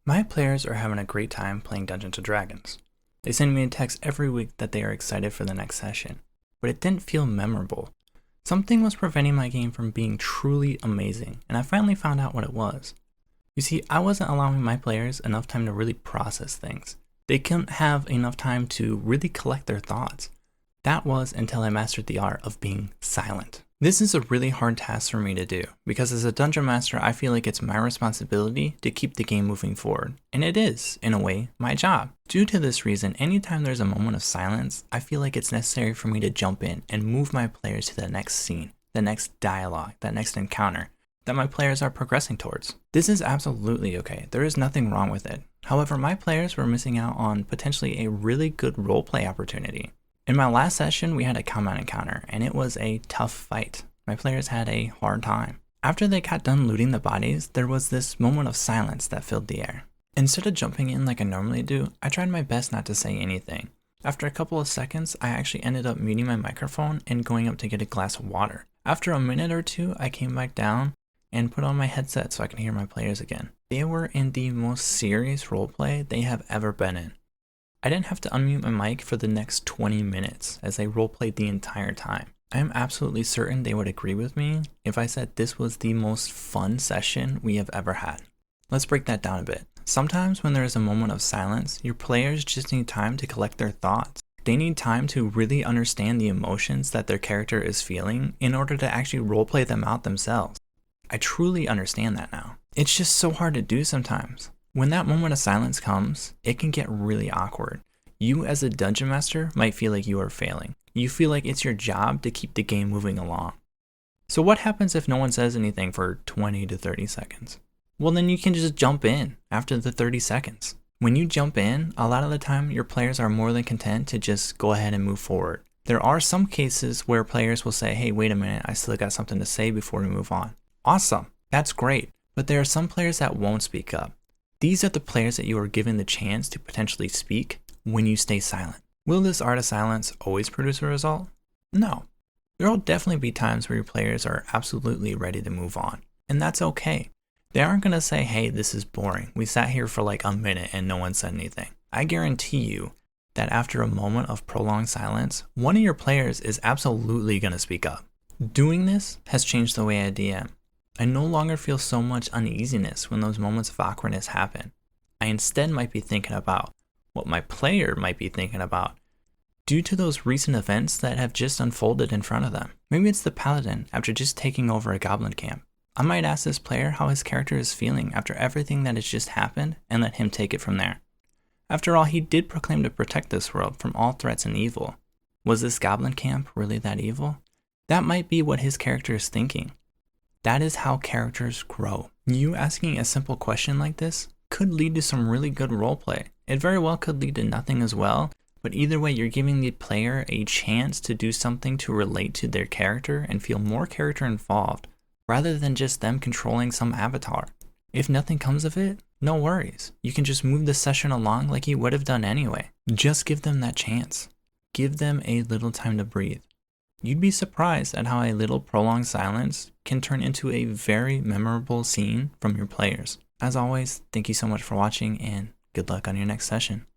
My players are having a great time playing Dungeons & Dragons. They send me a text every week that they are excited for the next session, but it didn't feel memorable. Something was preventing my game from being truly amazing, and I finally found out what it was. You see, I wasn't allowing my players enough time to really process things. They couldn't have enough time to really collect their thoughts. That was until I mastered the art of being silent. This is a really hard task for me to do, because as a dungeon master, I feel like it's my responsibility to keep the game moving forward, and it is, in a way, my job. Due to this reason, anytime there's a moment of silence, I feel like it's necessary for me to jump in and move my players to the next scene, the next dialogue, that next encounter that my players are progressing towards. This is absolutely okay, there is nothing wrong with it. However, my players were missing out on potentially a really good roleplay opportunity. In my last session, we had a combat encounter, and it was a tough fight. My players had a hard time. After they got done looting the bodies, there was this moment of silence that filled the air. Instead of jumping in like I normally do, I tried my best not to say anything. After a couple of seconds, I actually ended up muting my microphone and going up to get a glass of water. After a minute or two, I came back down and put on my headset so I could hear my players again. They were in the most serious roleplay they have ever been in. I didn't have to unmute my mic for the next 20 minutes as they roleplayed the entire time. I am absolutely certain they would agree with me if I said this was the most fun session we have ever had. Let's break that down a bit. Sometimes when there is a moment of silence, your players just need time to collect their thoughts. They need time to really understand the emotions that their character is feeling in order to actually roleplay them out themselves. I truly understand that now. It's just so hard to do sometimes. When that moment of silence comes, it can get really awkward. You as a dungeon master might feel like you are failing. You feel like it's your job to keep the game moving along. So what happens if no one says anything for 20 to 30 seconds? Well, then you can just jump in after the 30 seconds. When you jump in, a lot of the time your players are more than content to just go ahead and move forward. There are some cases where players will say, hey, wait a minute, I still got something to say before we move on. Awesome, that's great. But there are some players that won't speak up. These are the players that you are given the chance to potentially speak when you stay silent. Will this art of silence always produce a result? No. There will definitely be times where your players are absolutely ready to move on, and that's okay. They aren't going to say, hey, this is boring. We sat here for like a minute and no one said anything. I guarantee you that after a moment of prolonged silence, one of your players is absolutely going to speak up. Doing this has changed the way I DM. I no longer feel so much uneasiness when those moments of awkwardness happen. I instead might be thinking about what my player might be thinking about due to those recent events that have just unfolded in front of them. Maybe it's the paladin after just taking over a goblin camp. I might ask this player how his character is feeling after everything that has just happened and let him take it from there. After all, he did proclaim to protect this world from all threats and evil. Was this goblin camp really that evil? That might be what his character is thinking. That is how characters grow. You asking a simple question like this could lead to some really good roleplay. It very well could lead to nothing as well, but either way, you're giving the player a chance to do something to relate to their character and feel more character involved, rather than just them controlling some avatar. If nothing comes of it, no worries. You can just move the session along like you would have done anyway. Just give them that chance. Give them a little time to breathe. You'd be surprised at how a little prolonged silence can turn into a very memorable scene from your players. As always, thank you so much for watching and good luck on your next session.